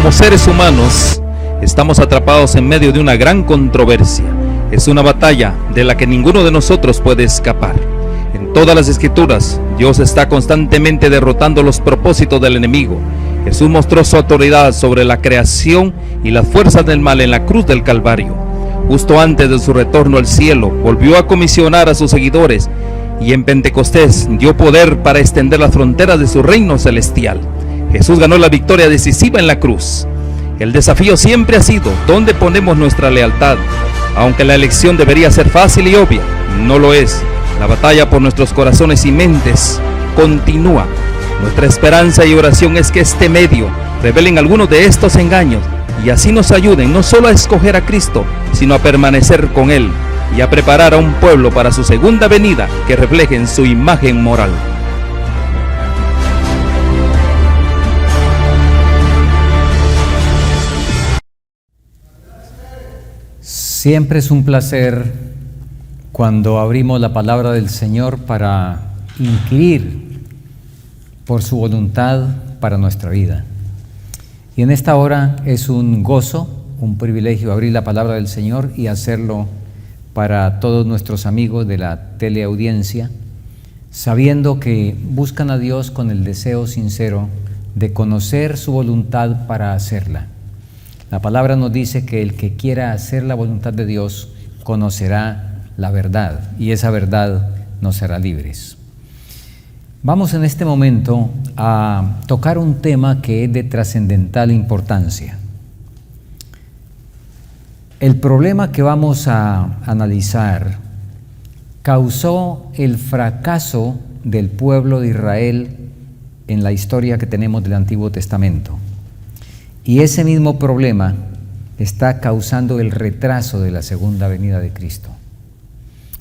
Como seres humanos, estamos atrapados en medio de una gran controversia. Es una batalla de la que ninguno de nosotros puede escapar. En todas las escrituras, Dios está constantemente derrotando los propósitos del enemigo. Jesús mostró su autoridad sobre la creación y las fuerzas del mal en la cruz del Calvario. Justo antes de su retorno al cielo, volvió a comisionar a sus seguidores y en Pentecostés dio poder para extender las fronteras de su reino celestial. Jesús ganó la victoria decisiva en la cruz. El desafío siempre ha sido ¿dónde ponemos nuestra lealtad? Aunque la elección debería ser fácil y obvia, no lo es. La batalla por nuestros corazones y mentes continúa. Nuestra esperanza y oración es que este medio revelen algunos de estos engaños y así nos ayuden no solo a escoger a Cristo, sino a permanecer con Él y a preparar a un pueblo para su segunda venida que reflejen su imagen moral. Siempre es un placer cuando abrimos la palabra del Señor para inquirir por su voluntad para nuestra vida. Y en esta hora es un gozo, un privilegio abrir la palabra del Señor y hacerlo para todos nuestros amigos de la teleaudiencia, sabiendo que buscan a Dios con el deseo sincero de conocer su voluntad para hacerla. La palabra nos dice que el que quiera hacer la voluntad de Dios conocerá la verdad y esa verdad nos hará libres. Vamos en este momento a tocar un tema que es de trascendental importancia. El problema que vamos a analizar causó el fracaso del pueblo de Israel en la historia que tenemos del Antiguo Testamento. Y ese mismo problema está causando el retraso de la segunda venida de Cristo.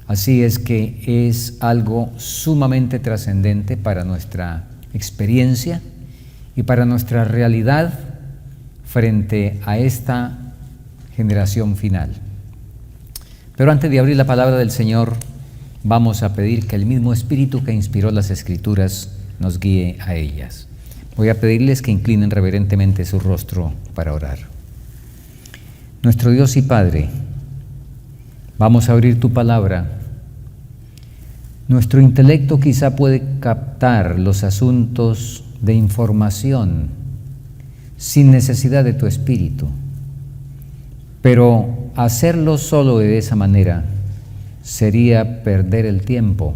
Así es que es algo sumamente trascendente para nuestra experiencia y para nuestra realidad frente a esta generación final. Pero antes de abrir la palabra del Señor, vamos a pedir que el mismo Espíritu que inspiró las Escrituras nos guíe a ellas. Voy a pedirles que inclinen reverentemente su rostro para orar. Nuestro Dios y Padre, vamos a abrir tu palabra. Nuestro intelecto quizá puede captar los asuntos de información sin necesidad de tu Espíritu, pero hacerlo solo de esa manera sería perder el tiempo,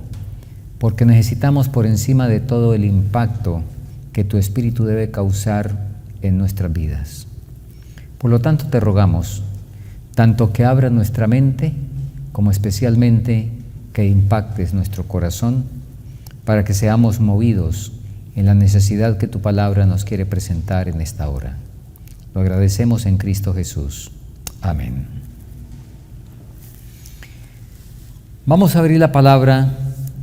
porque necesitamos por encima de todo el impacto que tu Espíritu debe causar en nuestras vidas. Por lo tanto, te rogamos, tanto que abra nuestra mente, como especialmente que impactes nuestro corazón, para que seamos movidos en la necesidad que tu palabra nos quiere presentar en esta hora. Lo agradecemos en Cristo Jesús. Amén. Vamos a abrir la palabra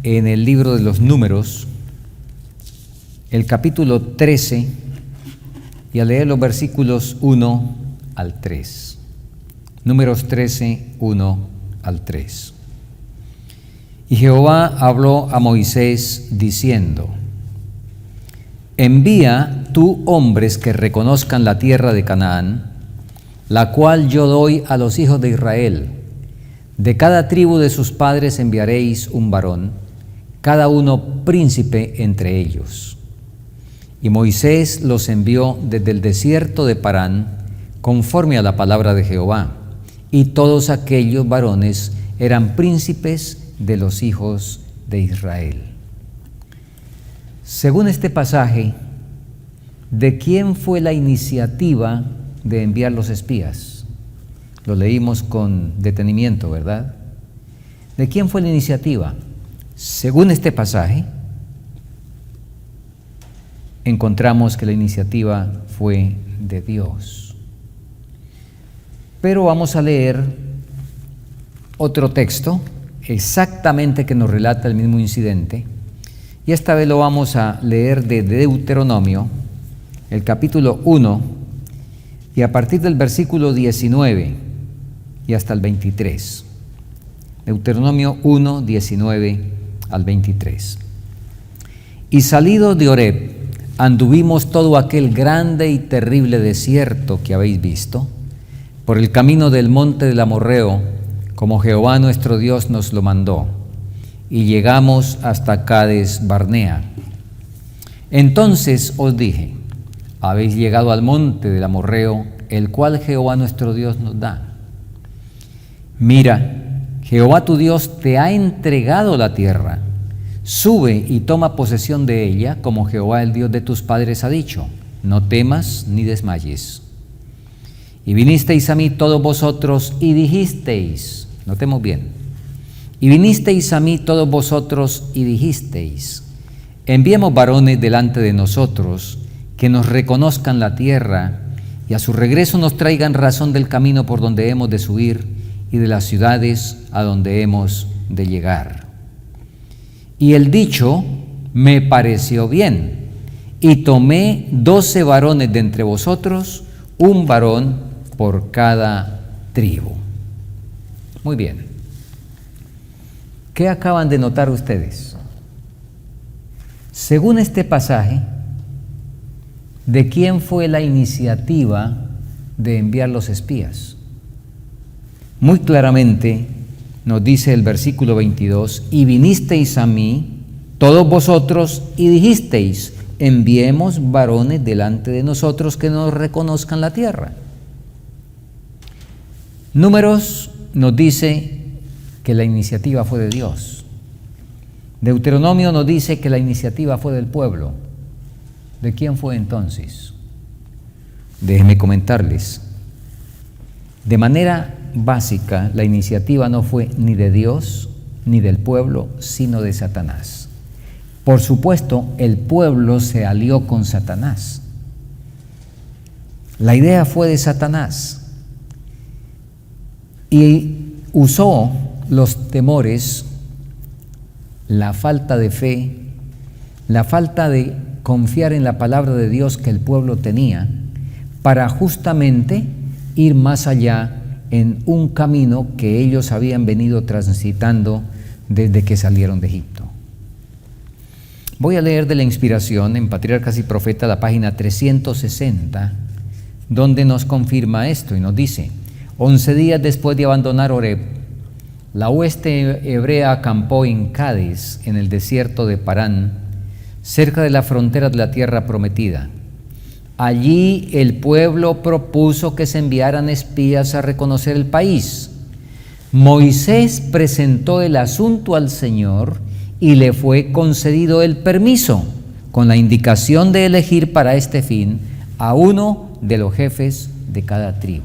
en el libro de los Números, el capítulo 13, y a leer los versículos 1 al 3. Números 13, 1 al 3. Y Jehová habló a Moisés diciendo: Envía tú hombres que reconozcan la tierra de Canaán, la cual yo doy a los hijos de Israel. De cada tribu de sus padres enviaréis un varón, cada uno príncipe entre ellos. Y Moisés los envió desde el desierto de Parán, conforme a la palabra de Jehová, y todos aquellos varones eran príncipes de los hijos de Israel. Según este pasaje, ¿de quién fue la iniciativa de enviar los espías? Lo leímos con detenimiento, ¿verdad? ¿De quién fue la iniciativa? Según este pasaje, encontramos que la iniciativa fue de Dios. Pero vamos a leer otro texto exactamente que nos relata el mismo incidente, y esta vez lo vamos a leer de Deuteronomio, el capítulo 1, y a partir del versículo 19 y hasta el 23. Deuteronomio 1, 19 al 23. Y salido de Horeb anduvimos todo aquel grande y terrible desierto que habéis visto, por el camino del monte del Amorreo, como Jehová nuestro Dios nos lo mandó, y llegamos hasta Cades Barnea. Entonces os dije, habéis llegado al monte del Amorreo, el cual Jehová nuestro Dios nos da. Mira, Jehová tu Dios te ha entregado la tierra. Sube y toma posesión de ella, como Jehová el Dios de tus padres ha dicho. No temas ni desmayes. Y vinisteis a mí todos vosotros y dijisteis, notemos bien, y vinisteis a mí todos vosotros y dijisteis, enviemos varones delante de nosotros, que nos reconozcan la tierra, y a su regreso nos traigan razón del camino por donde hemos de subir y de las ciudades a donde hemos de llegar. Y el dicho me pareció bien, y tomé 12 varones de entre vosotros, un varón por cada tribu. Muy bien. ¿Qué acaban de notar ustedes? Según este pasaje, ¿de quién fue la iniciativa de enviar los espías? Muy claramente nos dice el versículo 22, y vinisteis a mí, todos vosotros, y dijisteis, enviemos varones delante de nosotros que nos reconozcan la tierra. Números nos dice que la iniciativa fue de Dios. Deuteronomio nos dice que la iniciativa fue del pueblo. ¿De quién fue entonces? Déjenme comentarles. De manera básica, la iniciativa no fue ni de Dios ni del pueblo, sino de Satanás. Por supuesto, el pueblo se alió con Satanás. La idea fue de Satanás y usó los temores, la falta de fe, la falta de confiar en la palabra de Dios que el pueblo tenía, para justamente ir más allá en un camino que ellos habían venido transitando desde que salieron de Egipto. Voy a leer de la inspiración en Patriarcas y Profetas, la página 360, donde nos confirma esto y nos dice: 11 días después de abandonar Horeb, la hueste hebrea acampó en Cádiz, en el desierto de Parán, cerca de la frontera de la tierra prometida. Allí el pueblo propuso que se enviaran espías a reconocer el país. Moisés presentó el asunto al Señor y le fue concedido el permiso, con la indicación de elegir para este fin a uno de los jefes de cada tribu.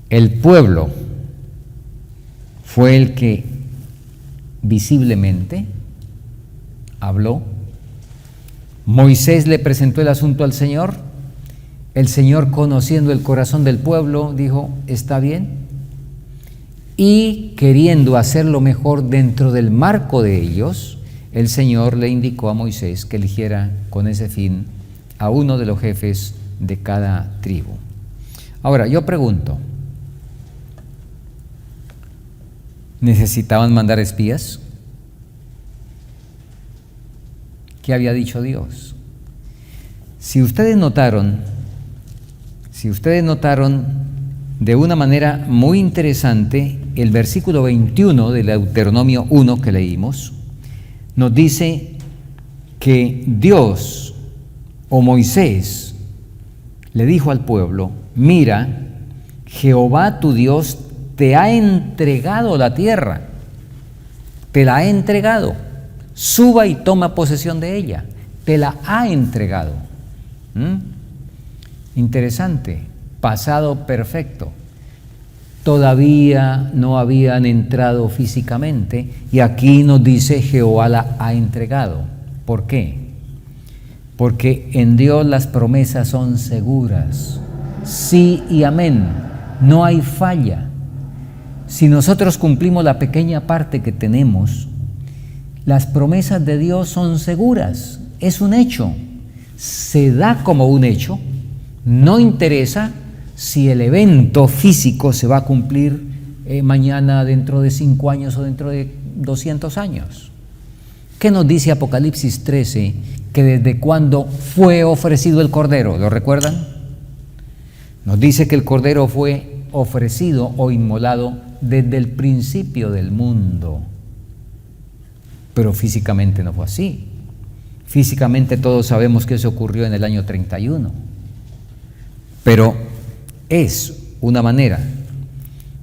El pueblo fue el que visiblemente habló. Moisés le presentó el asunto al Señor. El Señor, conociendo el corazón del pueblo, dijo: está bien. Y queriendo hacerlo mejor dentro del marco de ellos, el Señor le indicó a Moisés que eligiera con ese fin a uno de los jefes de cada tribu. Ahora, yo pregunto, ¿necesitaban mandar espías? ¿Qué había dicho Dios? Si ustedes notaron de una manera muy interesante, el versículo 21 del Deuteronomio 1 que leímos, nos dice que Dios o Moisés le dijo al pueblo: mira, Jehová tu Dios te ha entregado la tierra, te la ha entregado, suba y toma posesión de ella, te la ha entregado. Interesante, pasado perfecto. Todavía no habían entrado físicamente y aquí nos dice Jehová la ha entregado. ¿Por qué? Porque en Dios las promesas son seguras, sí y amén, no hay falla. Si nosotros cumplimos la pequeña parte que tenemos, las promesas de Dios son seguras, es un hecho, se da como un hecho, no interesa si el evento físico se va a cumplir mañana, dentro de 5 años o dentro de 200 años. ¿Qué nos dice Apocalipsis 13? que desde cuando fue ofrecido el cordero, ¿lo recuerdan? Nos dice que el cordero fue ofrecido o inmolado desde el principio del mundo. Pero físicamente no fue así. Físicamente todos sabemos que eso ocurrió en el año 31. Pero es una manera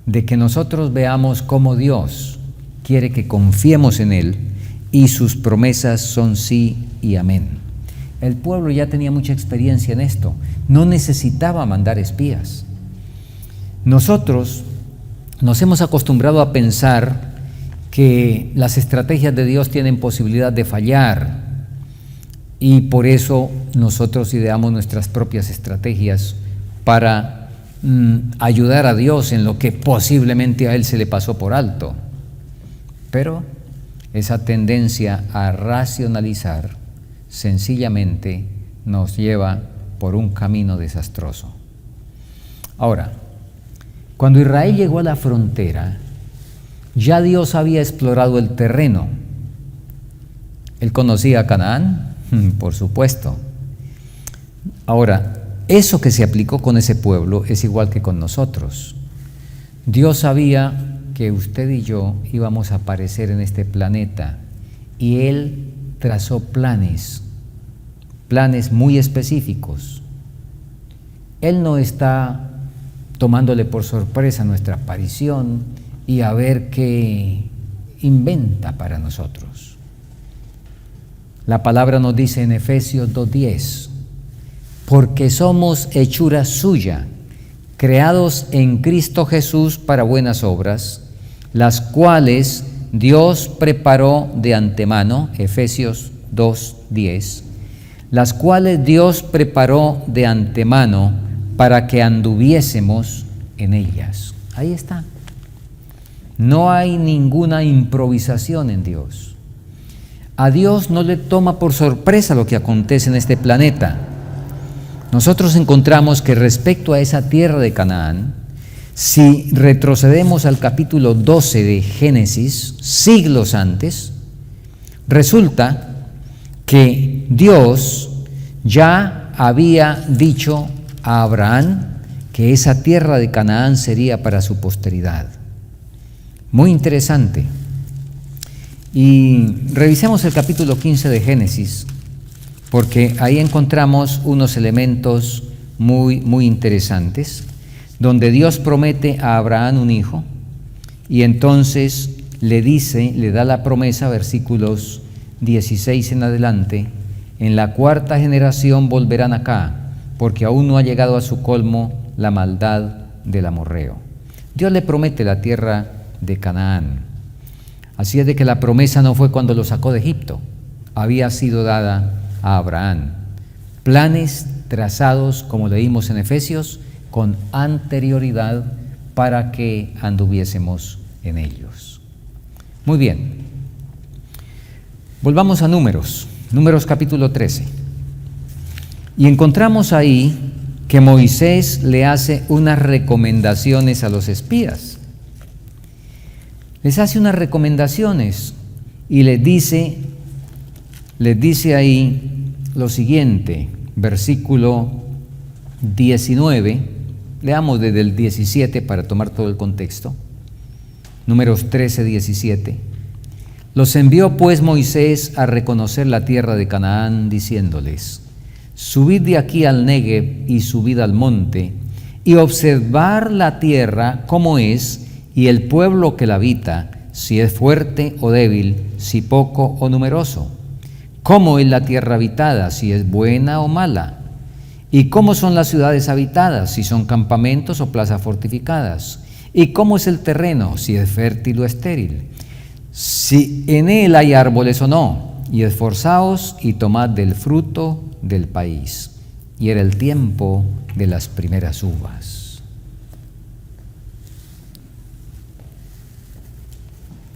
de que nosotros veamos cómo Dios quiere que confiemos en Él y sus promesas son sí y amén. El pueblo ya tenía mucha experiencia en esto, no necesitaba mandar espías. Nosotros nos hemos acostumbrado a pensar que las estrategias de Dios tienen posibilidad de fallar y por eso nosotros ideamos nuestras propias estrategias para ayudar a Dios en lo que posiblemente a Él se le pasó por alto. Pero esa tendencia a racionalizar sencillamente nos lleva por un camino desastroso. Ahora, cuando Israel llegó a la frontera, ya Dios había explorado el terreno. ¿Él conocía a Canaán? Por supuesto. Ahora, eso que se aplicó con ese pueblo es igual que con nosotros. Dios sabía que usted y yo íbamos a aparecer en este planeta y Él trazó planes muy específicos. Él no está tomándole por sorpresa nuestra aparición y a ver qué inventa para nosotros. La palabra nos dice en Efesios 2:10, porque somos hechura suya, creados en Cristo Jesús para buenas obras, las cuales Dios preparó de antemano, Efesios 2:10, las cuales Dios preparó de antemano para que anduviésemos en ellas. Ahí está. No hay ninguna improvisación en Dios. A Dios no le toma por sorpresa lo que acontece en este planeta. Nosotros encontramos que respecto a esa tierra de Canaán, si retrocedemos al capítulo 12 de Génesis, siglos antes, resulta que Dios ya había dicho a Abraham que esa tierra de Canaán sería para su posteridad. Muy interesante. Y revisemos el capítulo 15 de Génesis, porque ahí encontramos unos elementos muy interesantes, donde Dios promete a Abraham un hijo, y entonces le da la promesa, versículos 16 en adelante, en la cuarta generación volverán acá, porque aún no ha llegado a su colmo la maldad del amorreo. Dios le promete la tierra de Canaán. Así es de que la promesa no fue cuando lo sacó de Egipto, había sido dada a Abraham. Planes trazados, como leímos en Efesios, con anterioridad para que anduviésemos en ellos. Muy bien. Volvamos a Números capítulo 13. Y encontramos ahí que Moisés le hace unas recomendaciones a los espías. Les hace unas recomendaciones y les dice ahí lo siguiente, versículo 19, leamos desde el 17 para tomar todo el contexto. Números 13, 17. Los envió pues Moisés a reconocer la tierra de Canaán, diciéndoles: subid de aquí al Negev y subid al monte, y observar la tierra cómo es, y el pueblo que la habita, si es fuerte o débil, si poco o numeroso. ¿Cómo es la tierra habitada, si es buena o mala? ¿Y cómo son las ciudades habitadas, si son campamentos o plazas fortificadas? ¿Y cómo es el terreno, si es fértil o estéril? Si en él hay árboles o no, y esforzaos y tomad del fruto del país. Y era el tiempo de las primeras uvas.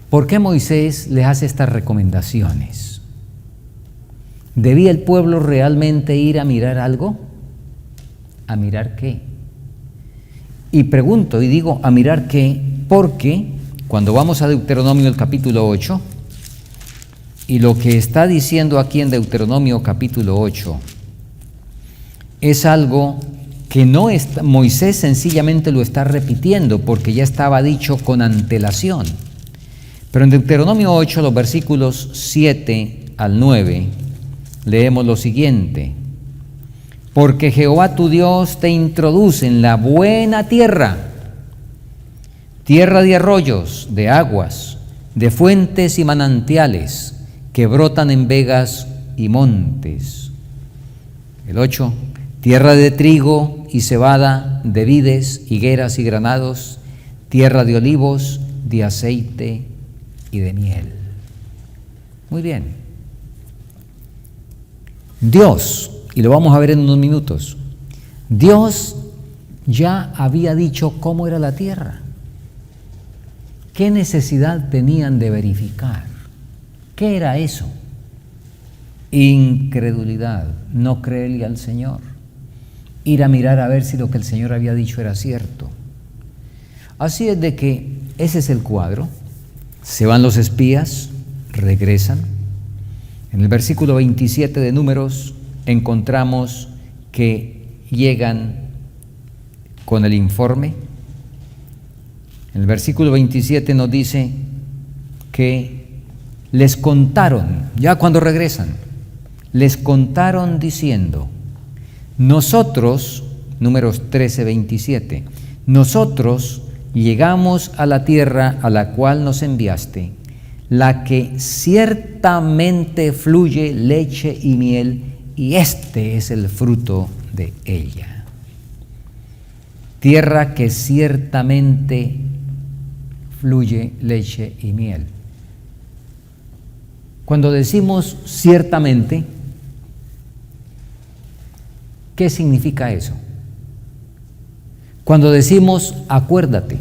¿Por qué Moisés les hace estas recomendaciones? ¿Debía el pueblo realmente ir a mirar algo? ¿A mirar qué? Y pregunto y digo, ¿a mirar qué? Porque cuando vamos a Deuteronomio el capítulo 8, Y lo que está diciendo aquí en Deuteronomio capítulo 8 es algo que no está, Moisés sencillamente lo está repitiendo porque ya estaba dicho con antelación. Pero en Deuteronomio 8, los versículos 7 al 9, leemos lo siguiente: porque Jehová tu Dios te introduce en la buena tierra, tierra de arroyos, de aguas, de fuentes y manantiales que brotan en vegas y montes. El 8, tierra de trigo y cebada, de vides, higueras y granados, tierra de olivos, de aceite y de miel. Muy bien. Dios, y lo vamos a ver en unos minutos, Dios ya había dicho cómo era la tierra. ¿Qué necesidad tenían de verificar? ¿Qué era eso? Incredulidad, no creerle al Señor, ir a mirar a ver si lo que el Señor había dicho era cierto. Así es de que ese es el cuadro. Se van los espías, regresan. En el versículo 27 de Números encontramos que llegan con el informe. En el versículo 27 nos dice que les contaron, ya cuando regresan, les contaron diciendo: nosotros, Números 13, 27, nosotros llegamos a la tierra a la cual nos enviaste, la que ciertamente fluye leche y miel, y este es el fruto de ella. Tierra que ciertamente fluye leche y miel. Cuando decimos ciertamente, ¿qué significa eso? Cuando decimos acuérdate,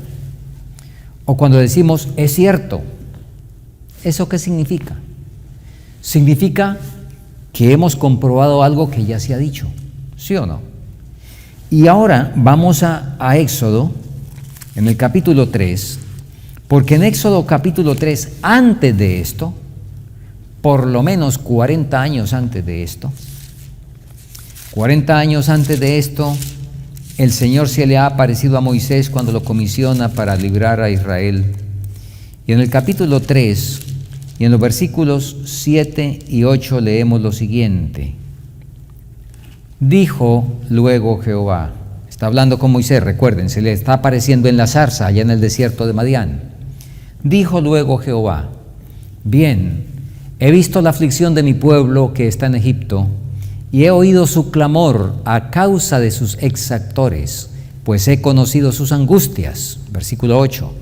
o cuando decimos es cierto, ¿eso qué significa? Significa que hemos comprobado algo que ya se ha dicho, ¿sí o no? Y ahora vamos a Éxodo, en el capítulo 3, porque en Éxodo capítulo 3, antes de esto, por lo menos 40 años antes de esto, 40 años antes de esto, el Señor se le ha aparecido a Moisés cuando lo comisiona para librar a Israel. Y en el capítulo 3, y en los versículos 7 y 8 leemos lo siguiente: dijo luego Jehová, está hablando con Moisés, recuerden, se le está apareciendo en la zarza allá en el desierto de Madián. Dijo luego Jehová: bien, he visto la aflicción de mi pueblo que está en Egipto, y he oído su clamor a causa de sus exactores, pues he conocido sus angustias. Versículo 8.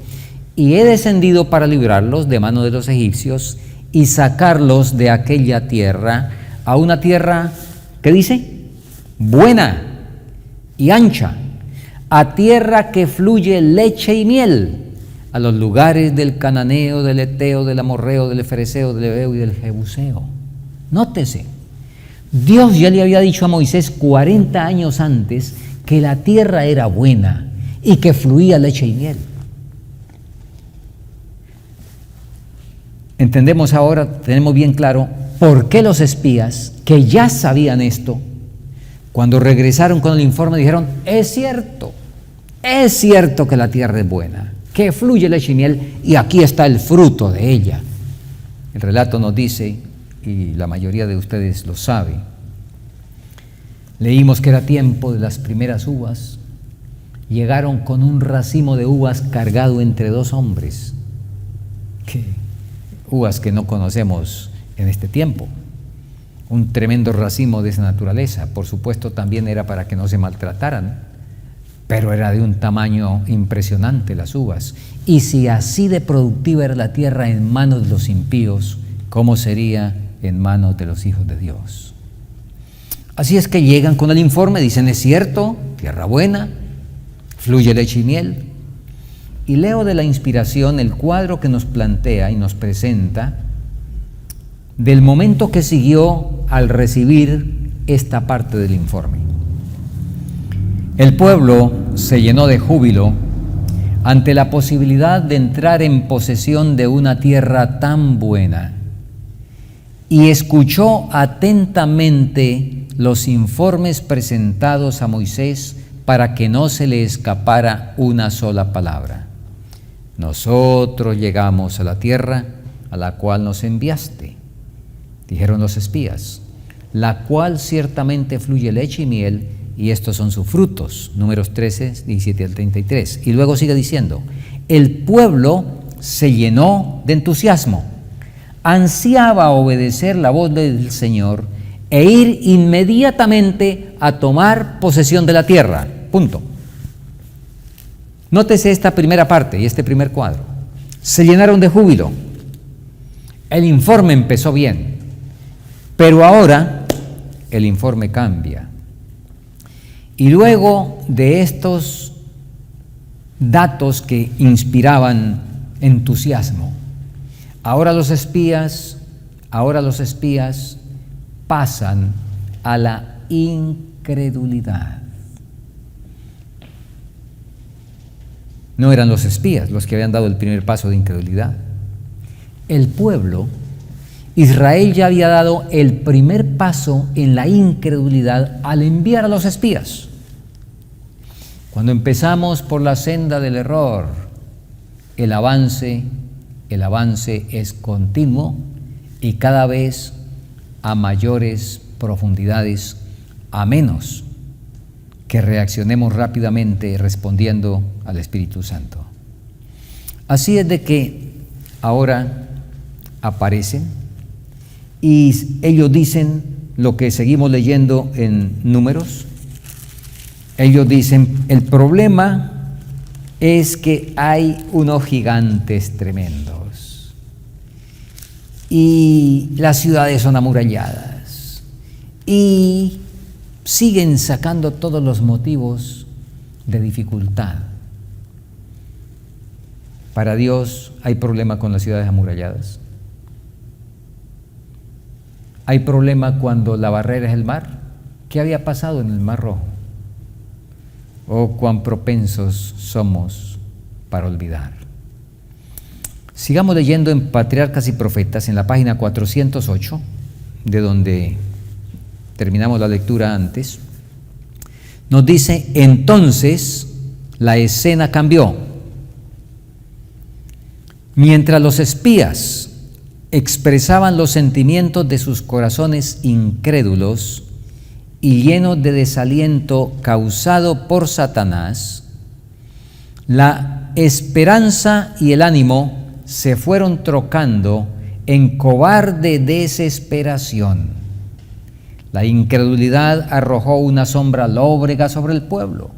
Y he descendido para librarlos de mano de los egipcios y sacarlos de aquella tierra a una tierra, ¿qué dice? Buena y ancha, a tierra que fluye leche y miel, a los lugares del cananeo, del eteo, del amorreo, del fereceo, del heveo y del jebuseo. Nótese, Dios ya le había dicho a Moisés 40 años antes que la tierra era buena y que fluía leche y miel. Entendemos ahora, tenemos bien claro por qué los espías, que ya sabían esto, cuando regresaron con el informe dijeron: es cierto que la tierra es buena, que fluye leche y miel, y aquí está el fruto de ella. El relato nos dice, y la mayoría de ustedes lo sabe, leímos que era tiempo de las primeras uvas. Llegaron con un racimo de uvas cargado entre dos hombres. Uvas que no conocemos en este tiempo. Un tremendo racimo de esa naturaleza. Por supuesto, también era para que no se maltrataran, pero era de un tamaño impresionante las uvas. Y si así de productiva era la tierra en manos de los impíos, ¿cómo sería en manos de los hijos de Dios? Así es que llegan con el informe, dicen: es cierto, tierra buena, fluye leche y miel. Y leo de la inspiración el cuadro que nos plantea y nos presenta del momento que siguió al recibir esta parte del informe. El pueblo se llenó de júbilo ante la posibilidad de entrar en posesión de una tierra tan buena, y escuchó atentamente los informes presentados a Moisés para que no se le escapara una sola palabra. Nosotros llegamos a la tierra a la cual nos enviaste, dijeron los espías, la cual ciertamente fluye leche y miel, y estos son sus frutos. Números 13, 17 al 33. Y luego sigue diciendo, el pueblo se llenó de entusiasmo, ansiaba obedecer la voz del Señor e ir inmediatamente a tomar posesión de la tierra. Punto. Nótese esta primera parte y este primer cuadro. Se llenaron de júbilo. El informe empezó bien, pero ahora el informe cambia. Y luego de estos datos que inspiraban entusiasmo, ahora los espías pasan a la incredulidad. No eran los espías los que habían dado el primer paso de incredulidad. El pueblo, Israel, ya había dado el primer paso en la incredulidad al enviar a los espías. Cuando empezamos por la senda del error, el avance es continuo y cada vez a mayores profundidades, a menos que reaccionemos rápidamente respondiendo al Espíritu Santo. Así es de que ahora aparecen y ellos dicen lo que seguimos leyendo en Números. Ellos dicen, el problema es que hay unos gigantes tremendos y las ciudades son amuralladas y siguen sacando todos los motivos de dificultad. Para Dios, ¿hay problema con las ciudades amuralladas? ¿Hay problema cuando la barrera es el mar? ¿Qué había pasado en el Mar Rojo? Oh, cuán propensos somos para olvidar. Sigamos leyendo en Patriarcas y Profetas, en la página 408, de donde terminamos la lectura antes. Nos dice, entonces la escena cambió. Mientras los espías expresaban los sentimientos de sus corazones incrédulos y llenos de desaliento causado por Satanás, la esperanza y el ánimo se fueron trocando en cobarde desesperación. La incredulidad arrojó una sombra lóbrega sobre el pueblo,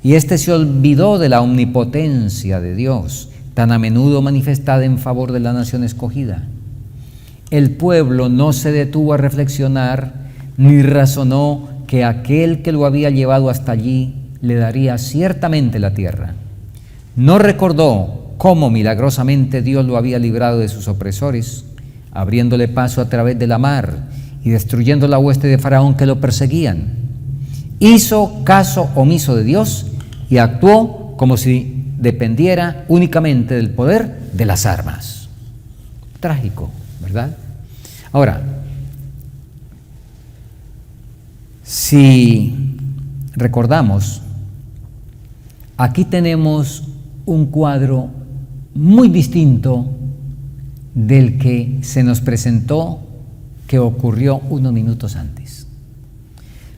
y éste se olvidó de la omnipotencia de Dios, tan a menudo manifestada en favor de la nación escogida. El pueblo no se detuvo a reflexionar, ni razonó que aquel que lo había llevado hasta allí le daría ciertamente la tierra. No recordó cómo milagrosamente Dios lo había librado de sus opresores, abriéndole paso a través de la mar y destruyendo la hueste de Faraón que lo perseguían. Hizo caso omiso de Dios y actuó como si dependiera únicamente del poder de las armas. Trágico, ¿verdad? Ahora, si recordamos, aquí tenemos un cuadro muy distinto del que se nos presentó, que ocurrió unos minutos antes.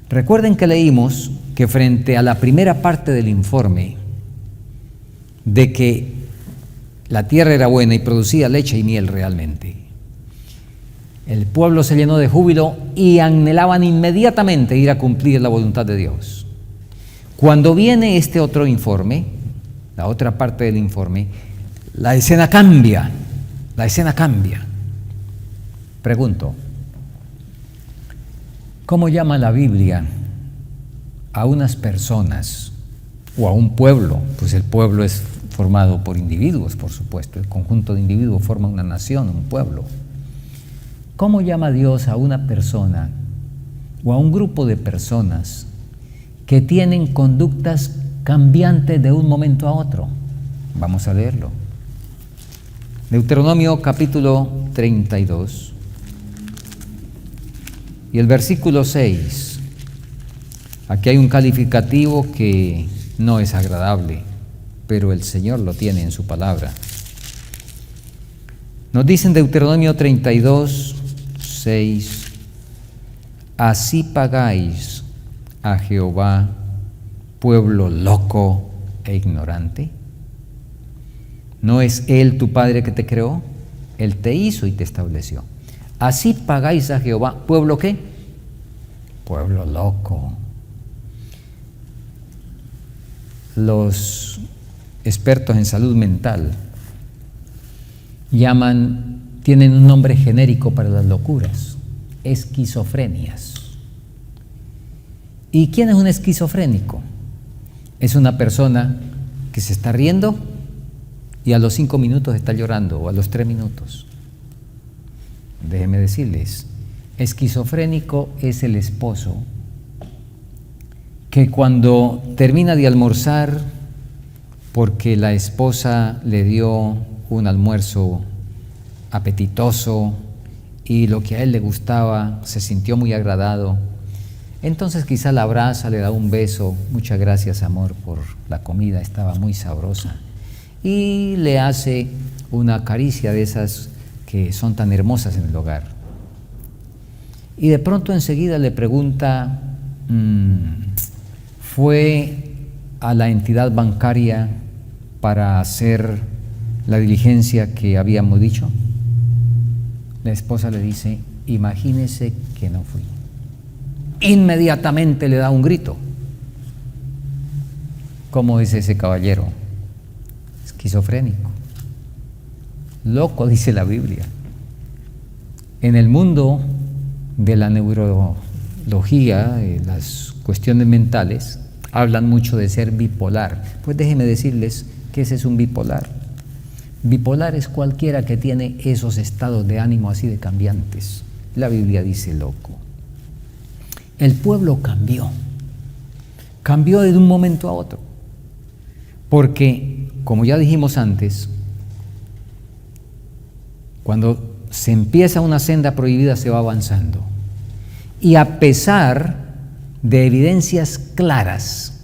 Recuerden que leímos que frente a la primera parte del informe de que la tierra era buena y producía leche y miel realmente, el pueblo se llenó de júbilo y anhelaban inmediatamente ir a cumplir la voluntad de Dios. Cuando viene este otro informe, la otra parte del informe, la escena cambia. Pregunto, ¿cómo llama la Biblia a unas personas o a un pueblo? Pues el pueblo es formado por individuos, por supuesto. El conjunto de individuos forma una nación, un pueblo. ¿Cómo llama Dios a una persona o a un grupo de personas que tienen conductas cambiantes de un momento a otro? Vamos a leerlo. Deuteronomio capítulo 32. Y el versículo 6, aquí hay un calificativo que no es agradable, pero el Señor lo tiene en su palabra. Nos dice en Deuteronomio 32, 6, así pagáis a Jehová, pueblo loco e ignorante. ¿No es Él tu Padre que te creó? Él te hizo y te estableció. Así pagáis a Jehová, ¿pueblo qué? Pueblo loco. Los expertos en salud mental tienen un nombre genérico para las locuras: esquizofrenias. ¿Y quién es un esquizofrénico? Es una persona que se está riendo y a los 5 minutos está llorando, o a los 3 minutos. Déjenme decirles, esquizofrénico es el esposo que cuando termina de almorzar, porque la esposa le dio un almuerzo apetitoso y lo que a él le gustaba, se sintió muy agradado, entonces quizá la abraza, le da un beso: muchas gracias, amor, por la comida, estaba muy sabrosa, y le hace una caricia de esas que son tan hermosas en el hogar. Y de pronto enseguida le pregunta: ¿fue a la entidad bancaria para hacer la diligencia que habíamos dicho? La esposa le dice: imagínese que no fui. Inmediatamente le da un grito. ¿Cómo es ese caballero? Esquizofrénico. Loco, dice la Biblia. En el mundo de la neurología, las cuestiones mentales, hablan mucho de ser bipolar. Pues déjenme decirles que ese es un bipolar. Bipolar es cualquiera que tiene esos estados de ánimo así de cambiantes. La Biblia dice loco. El pueblo cambió de un momento a otro, porque, como ya dijimos antes, cuando se empieza una senda prohibida se va avanzando, y a pesar de evidencias claras,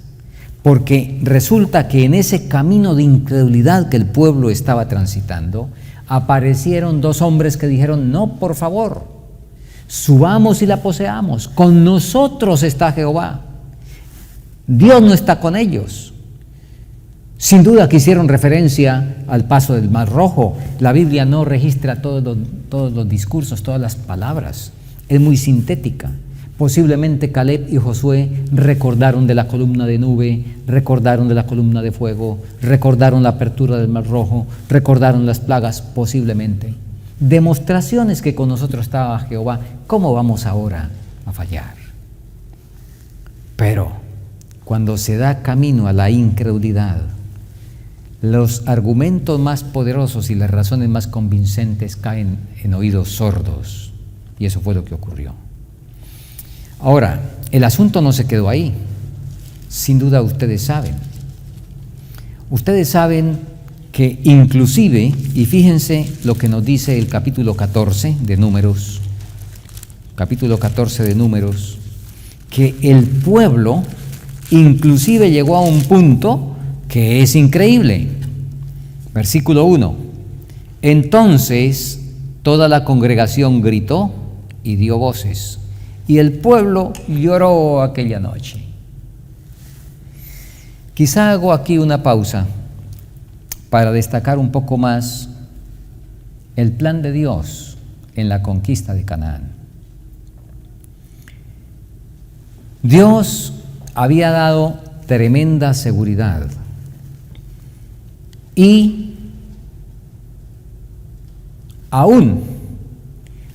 porque resulta que en ese camino de incredulidad que el pueblo estaba transitando, aparecieron 2 hombres que dijeron: no, por favor, subamos y la poseamos, con nosotros está Jehová, Dios no está con ellos. Sin duda que hicieron referencia al paso del Mar Rojo. La Biblia no registra todos los discursos, todas las palabras, es muy sintética. Posiblemente Caleb y Josué recordaron de la columna de nube, recordaron de la columna de fuego, recordaron la apertura del Mar Rojo, recordaron las plagas, posiblemente. Demostraciones que con nosotros estaba Jehová. ¿Cómo vamos ahora a fallar? Pero cuando se da camino a la incredulidad, los argumentos más poderosos y las razones más convincentes caen en oídos sordos, y eso fue lo que ocurrió. Ahora, el asunto no se quedó ahí. Sin duda ustedes saben que inclusive, y fíjense lo que nos dice el capítulo 14 de Números, que el pueblo inclusive llegó a un punto que es increíble. Versículo 1: entonces toda la congregación gritó y dio voces, y el pueblo lloró aquella noche. Quizá hago aquí una pausa para destacar un poco más el plan de Dios en la conquista de Canaán. Dios había dado tremenda seguridad y aún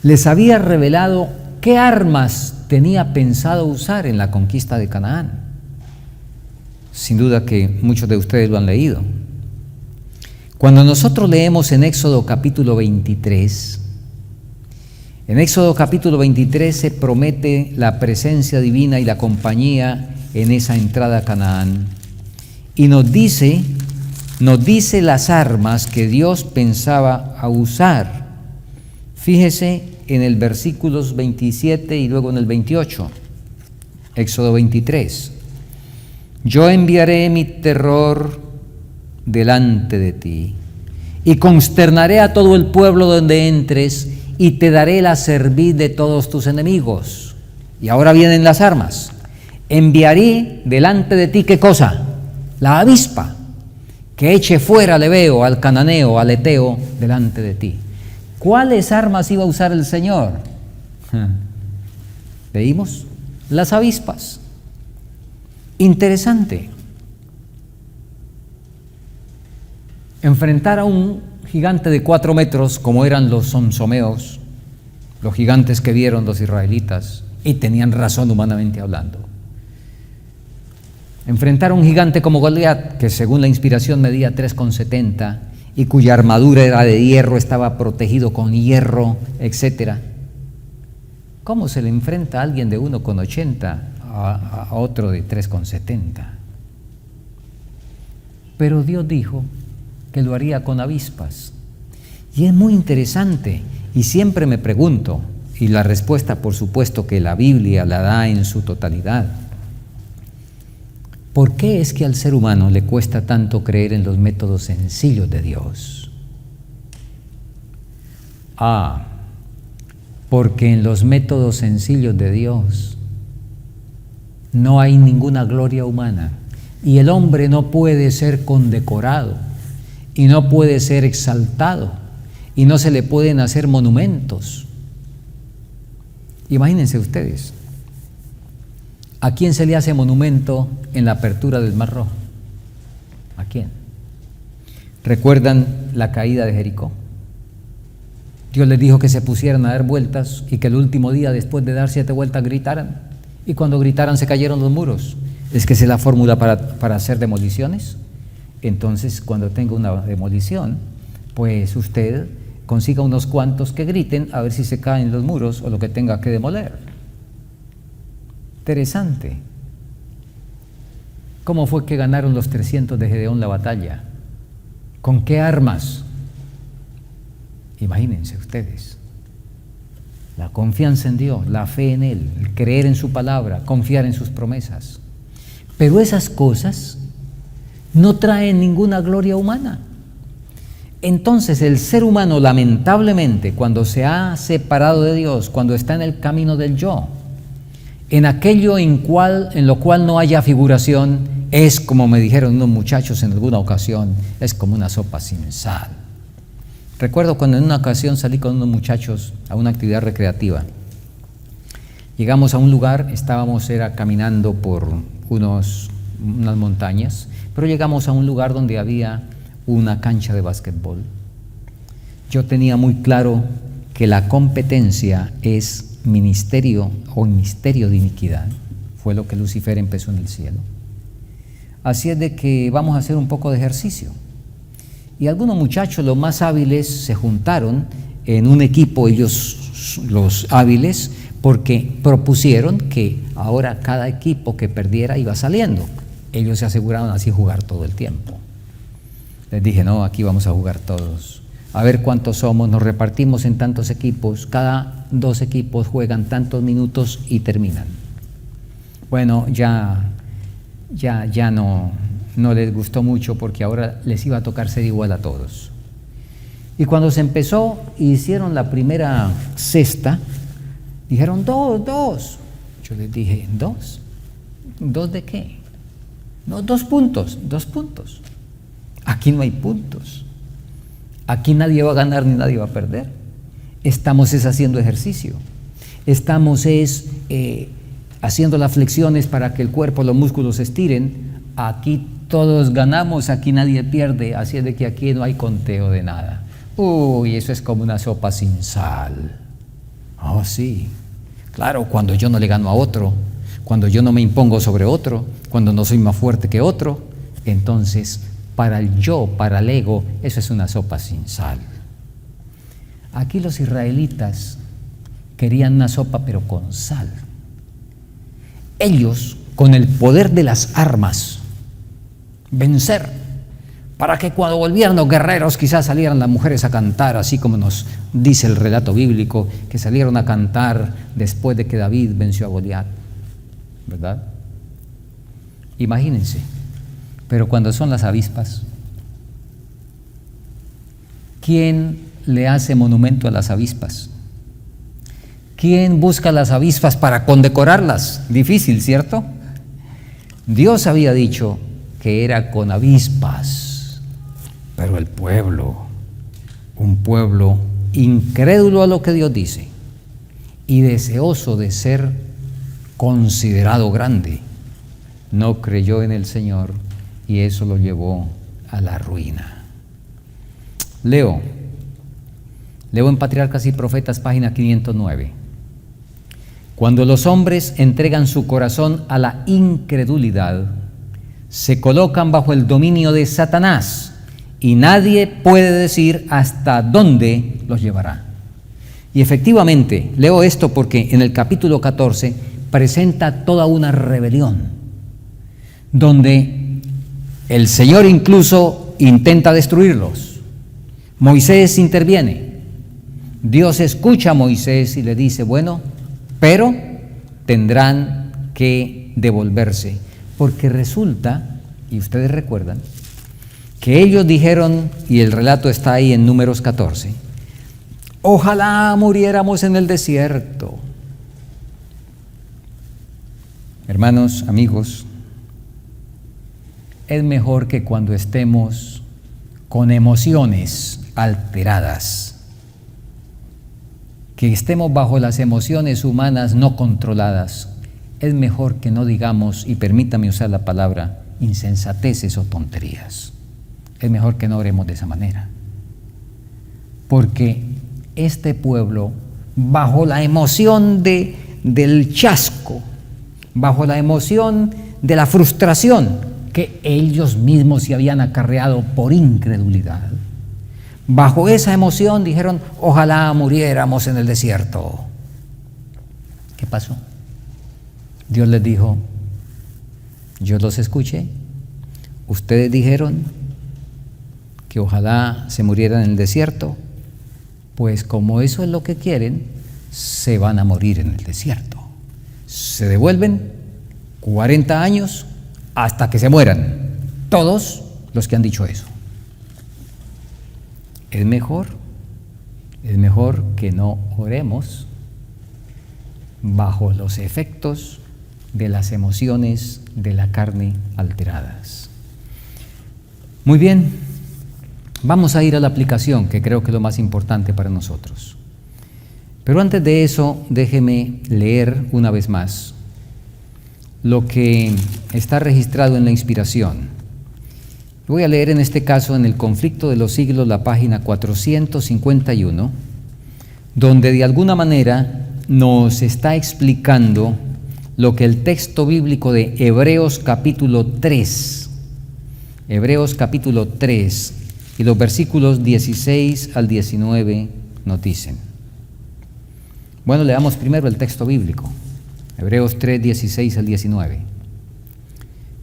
les había revelado qué armas tenía pensado usar en la conquista de Canaán. Sin duda que muchos de ustedes lo han leído. Cuando nosotros leemos en Éxodo capítulo 23, se promete la presencia divina y la compañía en esa entrada a Canaán, y nos dice las armas que Dios pensaba a usar. Fíjese en el versículos 27 y luego en el 28. Éxodo 23. Yo enviaré mi terror delante de ti y consternaré a todo el pueblo donde entres y te daré la cerviz de todos tus enemigos. Y ahora vienen las armas. Enviaré delante de ti, ¿qué cosa? La avispa, que eche fuera al heveo, al cananeo, al eteo, delante de ti. ¿Cuáles armas iba a usar el Señor? ¿Leímos? Las avispas. Interesante. Enfrentar a un gigante de 4 metros, como eran los somsomeos, los gigantes que vieron los israelitas, y tenían razón humanamente hablando. Enfrentar a un gigante como Goliat, que según la inspiración medía 3,70 y cuya armadura era de hierro, estaba protegido con hierro, etc. ¿Cómo se le enfrenta a alguien de 1,80 a otro de 3,70? Pero Dios dijo que lo haría con avispas. Y es muy interesante, y siempre me pregunto, y la respuesta por supuesto que la Biblia la da en su totalidad: ¿por qué es que al ser humano le cuesta tanto creer en los métodos sencillos de Dios? Porque en los métodos sencillos de Dios no hay ninguna gloria humana, y el hombre no puede ser condecorado, y no puede ser exaltado, y no se le pueden hacer monumentos. Imagínense ustedes, ¿a quién se le hace monumento en la apertura del Mar Rojo? ¿A quién? ¿Recuerdan la caída de Jericó? Dios les dijo que se pusieran a dar vueltas y que el último día, después de dar 7 vueltas, gritaran. Y cuando gritaran se cayeron los muros. ¿Es que esa es la fórmula para hacer demoliciones? Entonces, cuando tenga una demolición, pues usted consiga unos cuantos que griten a ver si se caen los muros o lo que tenga que demoler. Interesante. ¿Cómo fue que ganaron los 300 de Gedeón la batalla? ¿Con qué armas? Imagínense ustedes. La confianza en Dios, la fe en Él, el creer en su palabra, confiar en sus promesas. Pero esas cosas no traen ninguna gloria humana. Entonces el ser humano, lamentablemente, cuando se ha separado de Dios, cuando está en el camino del yo, en aquello en lo cual no haya figuración, es como me dijeron unos muchachos en alguna ocasión, es como una sopa sin sal. Recuerdo cuando en una ocasión salí con unos muchachos a una actividad recreativa. Llegamos a un lugar, era caminando por unas montañas, pero llegamos a un lugar donde había una cancha de básquetbol. Yo tenía muy claro que la competencia es ministerio o misterio de iniquidad. Fue lo que Lucifer empezó en el cielo. Así es de que vamos a hacer un poco de ejercicio. Y algunos muchachos, los más hábiles, se juntaron en un equipo, ellos los hábiles, porque propusieron que ahora cada equipo que perdiera iba saliendo. Ellos se aseguraron así jugar todo el tiempo. Les dije, no, aquí vamos a jugar todos. A ver cuántos somos, nos repartimos en tantos equipos, cada 2 equipos juegan tantos minutos y terminan. Bueno, ya no les gustó mucho porque ahora les iba a tocar ser igual a todos. Y cuando se empezó, hicieron la primera cesta, dijeron 2. Yo les dije, ¿2? ¿2 de qué? No, 2 puntos. Aquí no hay puntos. Aquí nadie va a ganar ni nadie va a perder. Estamos haciendo ejercicio. Estamos haciendo las flexiones para que el cuerpo, los músculos se estiren. Aquí todos ganamos, aquí nadie pierde. Así es de que aquí no hay conteo de nada. Uy, eso es como una sopa sin sal. Oh, sí. Claro, cuando yo no le gano a otro, cuando yo no me impongo sobre otro, cuando no soy más fuerte que otro, entonces para el yo, para el ego, eso es una sopa sin sal. Aquí los israelitas querían una sopa pero con sal. Ellos, con el poder de las armas, vencer, para que cuando volvieran los guerreros quizás salieran las mujeres a cantar, así como nos dice el relato bíblico, que salieron a cantar después de que David venció a Goliat, ¿verdad? Imagínense, pero cuando son las avispas, ¿quién le hace monumento a las avispas? ¿Quién busca las avispas para condecorarlas? Difícil, ¿cierto? Dios había dicho que era con avispas, pero el pueblo, un pueblo incrédulo a lo que Dios dice y deseoso de ser considerado grande, no creyó en el Señor y eso lo llevó a la ruina. Leo en Patriarcas y Profetas, página 509. Cuando los hombres entregan su corazón a la incredulidad, se colocan bajo el dominio de Satanás y nadie puede decir hasta dónde los llevará. Y efectivamente, leo esto porque en el capítulo 14 presenta toda una rebelión, donde el Señor incluso intenta destruirlos. Moisés interviene. Dios escucha a Moisés y le dice, bueno, pero tendrán que devolverse, porque resulta, y ustedes recuerdan, que ellos dijeron, y el relato está ahí en Números 14, ojalá muriéramos en el desierto. Hermanos, amigos, es mejor que cuando estemos con emociones alteradas, que estemos bajo las emociones humanas no controladas, es mejor que no digamos, y permítame usar la palabra, insensateces o tonterías. Es mejor que no oremos de esa manera. Porque este pueblo, bajo la emoción del chasco, bajo la emoción de la frustración que ellos mismos se habían acarreado por incredulidad, bajo esa emoción dijeron, ojalá muriéramos en el desierto. ¿Qué pasó? Dios les dijo, yo los escuché, ustedes dijeron que ojalá se murieran en el desierto, pues como eso es lo que quieren, se van a morir en el desierto. Se devuelven 40 años hasta que se mueran, todos los que han dicho eso. Es mejor que no oremos bajo los efectos de las emociones de la carne alteradas. Muy bien, vamos a ir a la aplicación, que creo que es lo más importante para nosotros. Pero antes de eso, déjeme leer una vez más lo que está registrado en la inspiración. Voy a leer en este caso en el Conflicto de los Siglos, la página 451, donde de alguna manera nos está explicando lo que el texto bíblico de Hebreos capítulo 3 y los versículos 16 al 19 nos dicen. Bueno, leamos primero el texto bíblico, Hebreos 3, 16 al 19.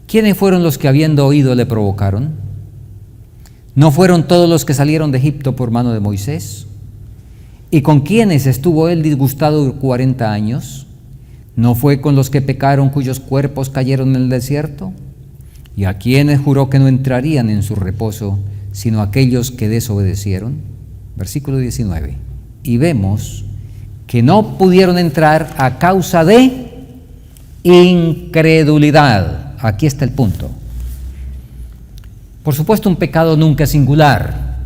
¿Quiénes fueron los que habiendo oído le provocaron? ¿No fueron todos los que salieron de Egipto por mano de Moisés? ¿Y con quiénes estuvo él disgustado 40 años? ¿No fue con los que pecaron cuyos cuerpos cayeron en el desierto? ¿Y a quiénes juró que no entrarían en su reposo, sino aquellos que desobedecieron? Versículo 19. Y vemos que no pudieron entrar a causa de incredulidad. Aquí está el punto. Por supuesto, un pecado nunca es singular.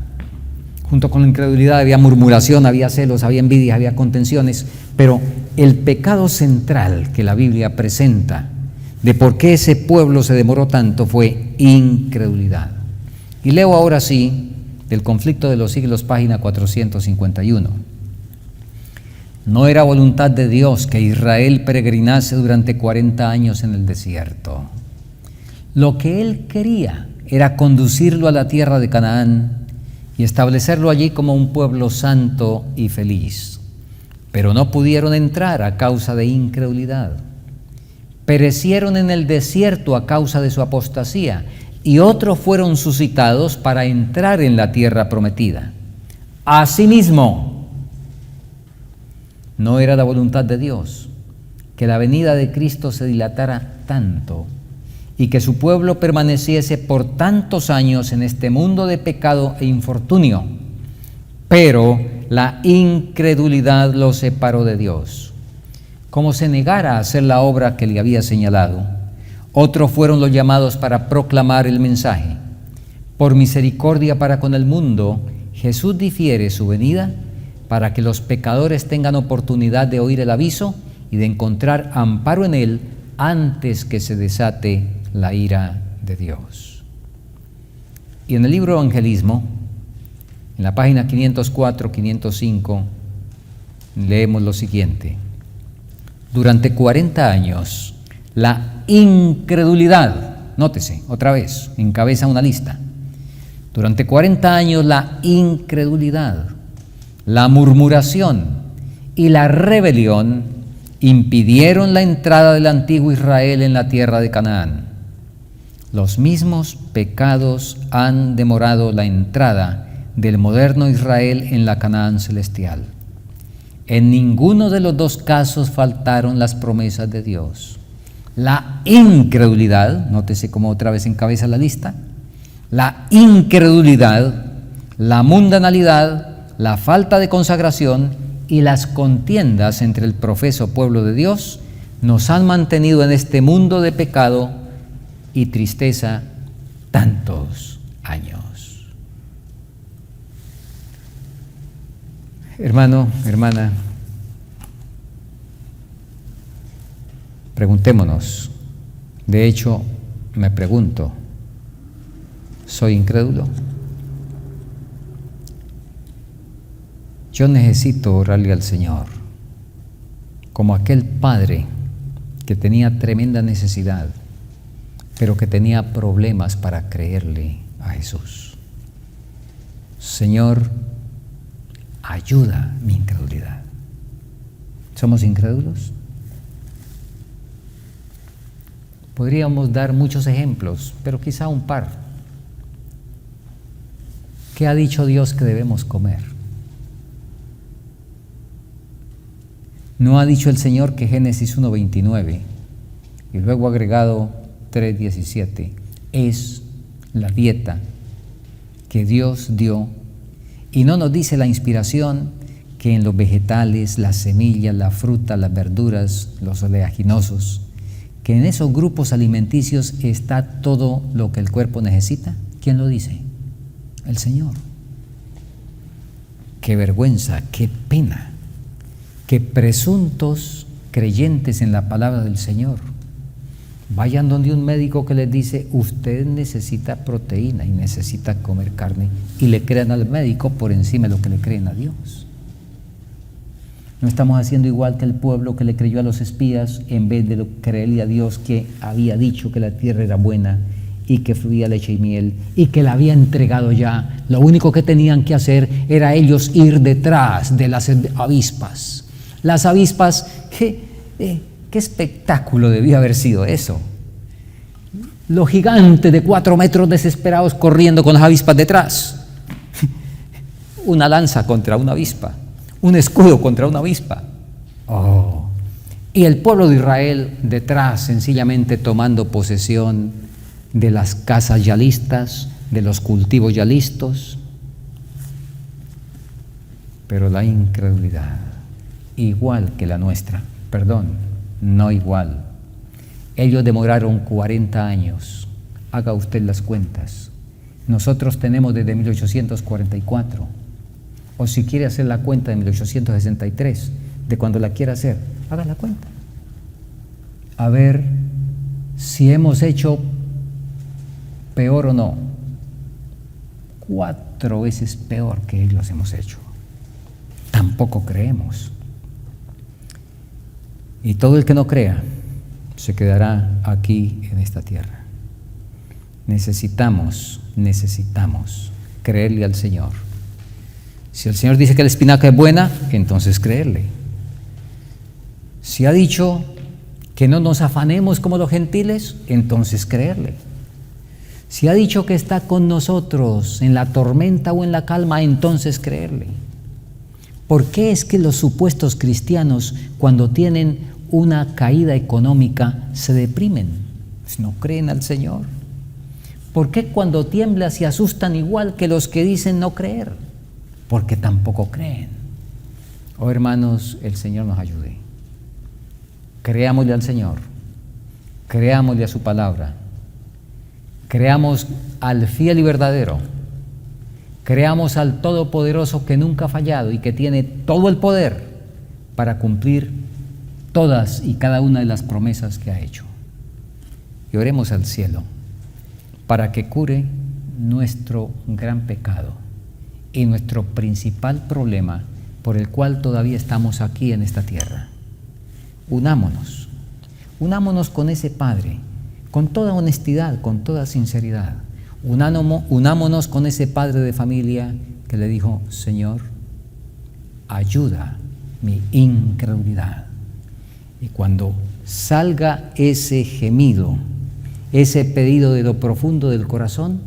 Junto con la incredulidad había murmuración, había celos, había envidia, había contenciones, pero el pecado central que la Biblia presenta de por qué ese pueblo se demoró tanto fue incredulidad. Y leo ahora sí del Conflicto de los Siglos, página 451. No era voluntad de Dios que Israel peregrinase durante 40 años en el desierto. Lo que él quería era conducirlo a la tierra de Canaán y establecerlo allí como un pueblo santo y feliz. Pero no pudieron entrar a causa de incredulidad. Perecieron en el desierto a causa de su apostasía. y otros fueron suscitados para entrar en la tierra prometida. Asimismo, no era la voluntad de Dios que la venida de Cristo se dilatara tanto y que su pueblo permaneciese por tantos años en este mundo de pecado e infortunio, pero la incredulidad lo separó de Dios. Como se negara a hacer la obra que le había señalado, otros fueron los llamados para proclamar el mensaje. Por misericordia para con el mundo, Jesús difiere su venida para que los pecadores tengan oportunidad de oír el aviso y de encontrar amparo en él antes que se desate la ira de Dios. Y en el libro Evangelismo, en la página 504, 505, leemos lo siguiente: durante 40 años, la incredulidad, nótese, otra vez, encabeza una lista. Durante 40 años, la incredulidad, la murmuración y la rebelión impidieron la entrada del antiguo Israel en la tierra de Canaán. Los mismos pecados han demorado la entrada del moderno Israel en la Canaán celestial. En ninguno de los dos casos faltaron las promesas de Dios. La incredulidad, nótese cómo otra vez encabeza la lista, la incredulidad, la mundanalidad, la falta de consagración y las contiendas entre el profeso pueblo de Dios nos han mantenido en este mundo de pecado y tristeza tantos años. Hermano, hermana, preguntémonos. De hecho, me pregunto, ¿soy incrédulo? Yo necesito orarle al Señor, como aquel padre que tenía tremenda necesidad, pero que tenía problemas para creerle a Jesús. Señor, ayuda mi incredulidad. ¿Somos incrédulos? Podríamos dar muchos ejemplos, pero quizá un par. ¿Qué ha dicho Dios que debemos comer? ¿No ha dicho el Señor que Génesis 1:29 y luego agregado 3:17 es la dieta que Dios dio? Y no nos dice la inspiración que en los vegetales, las semillas, la fruta, las verduras, los oleaginosos, que en esos grupos alimenticios está todo lo que el cuerpo necesita. ¿Quién lo dice? El Señor. Qué vergüenza, qué pena que presuntos creyentes en la palabra del Señor vayan donde un médico que les dice: usted necesita proteína y necesita comer carne, y le crean al médico por encima de lo que le creen a Dios. No estamos haciendo igual que el pueblo que le creyó a los espías en vez de creerle a Dios, que había dicho que la tierra era buena y que fluía leche y miel y que la había entregado ya. Lo único que tenían que hacer era ellos ir detrás de las avispas. Las avispas, qué espectáculo debía haber sido eso. Los gigantes de 4 metros desesperados corriendo con las avispas detrás. Una lanza contra una avispa, un escudo contra una avispa. Oh. Y el pueblo de Israel detrás, sencillamente tomando posesión de las casas ya listas, de los cultivos ya listos. Pero la incredulidad, igual que la nuestra, perdón, no igual. Ellos demoraron 40 años. Haga usted las cuentas. Nosotros tenemos desde 1844. O si quiere hacer la cuenta de 1863, de cuando la quiera hacer, haga la cuenta. A ver si hemos hecho peor o no. 4 veces peor que ellos hemos hecho. Tampoco creemos. Y todo el que no crea se quedará aquí en esta tierra. Necesitamos creerle al Señor. Si el Señor dice que la espinaca es buena, entonces creerle. Si ha dicho que no nos afanemos como los gentiles, entonces creerle. Si ha dicho que está con nosotros en la tormenta o en la calma, entonces creerle. ¿Por qué es que los supuestos cristianos, cuando tienen una caída económica, se deprimen? Pues no creen al Señor. ¿Por qué cuando tiembla se asustan igual que los que dicen no creer? Porque tampoco creen. Oh hermanos, el Señor nos ayude. Creámosle al Señor, creámosle a su palabra, creamos al fiel y verdadero, creamos al Todopoderoso que nunca ha fallado y que tiene todo el poder para cumplir todas y cada una de las promesas que ha hecho. Y oremos al cielo para que cure nuestro gran pecado y nuestro principal problema por el cual todavía estamos aquí en esta tierra. Unámonos con ese Padre, con toda honestidad, con toda sinceridad. Unámonos con ese padre de familia que le dijo: Señor, ayuda mi incredulidad. Y cuando salga ese gemido, ese pedido de lo profundo del corazón,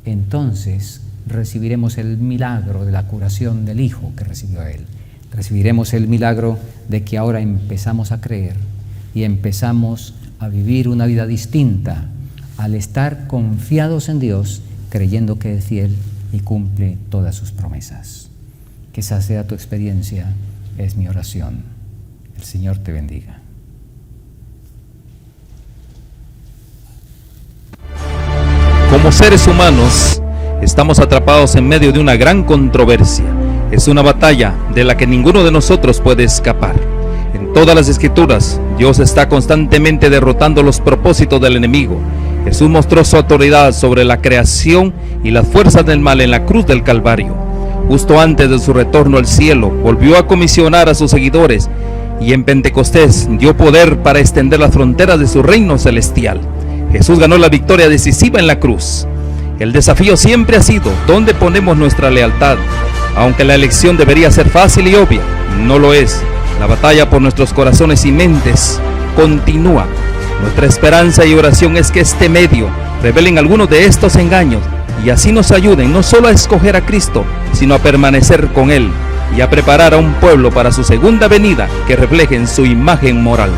entonces recibiremos el milagro de la curación del Hijo que recibió él. Recibiremos el milagro de que ahora empezamos a creer y empezamos a vivir una vida distinta al estar confiados en Dios, creyendo que es fiel y cumple todas sus promesas. Que esa sea tu experiencia, es mi oración. El Señor te bendiga. Como seres humanos, estamos atrapados en medio de una gran controversia. Es una batalla de la que ninguno de nosotros puede escapar. En todas las Escrituras, Dios está constantemente derrotando los propósitos del enemigo. Jesús mostró su autoridad sobre la creación y las fuerzas del mal en la cruz del Calvario. Justo antes de su retorno al cielo, volvió a comisionar a sus seguidores y en Pentecostés dio poder para extender las fronteras de su reino celestial. Jesús ganó la victoria decisiva en la cruz. El desafío siempre ha sido ¿dónde ponemos nuestra lealtad? Aunque la elección debería ser fácil y obvia, no lo es. La batalla por nuestros corazones y mentes continúa. Nuestra esperanza y oración es que este medio revelen algunos de estos engaños y así nos ayuden no solo a escoger a Cristo, sino a permanecer con Él y a preparar a un pueblo para su segunda venida que reflejen su imagen moral.